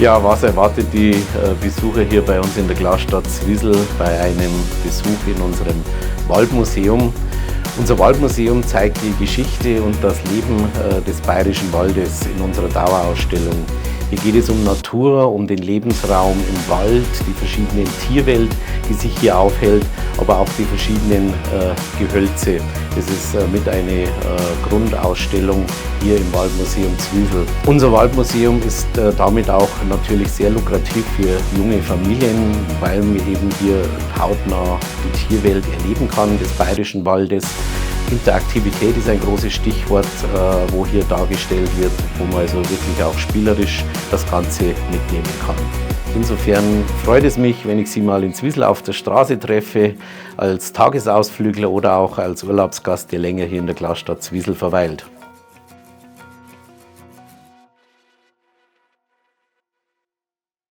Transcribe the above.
Ja, was erwartet die Besucher hier bei uns in der Glasstadt Zwiesel bei einem Besuch in unserem Waldmuseum? Unser Waldmuseum zeigt die Geschichte und das Leben des Bayerischen Waldes in unserer Dauerausstellung. Hier geht es um Natur, um den Lebensraum im Wald, die verschiedenen Tierwelt, die sich hier aufhält, aber auch die verschiedenen Gehölze. Das ist mit eine Grundausstellung hier im Waldmuseum Zwiesel. Unser Waldmuseum ist damit auch natürlich sehr lukrativ für junge Familien, weil man eben hier hautnah die Tierwelt erleben kann des Bayerischen Waldes. Interaktivität ist ein großes Stichwort, wo hier dargestellt wird, wo man also wirklich auch spielerisch das Ganze mitnehmen kann. Insofern freut es mich, wenn ich Sie mal in Zwiesel auf der Straße treffe, als Tagesausflügler oder auch als Urlaubsgast, der länger hier in der Glasstadt Zwiesel verweilt.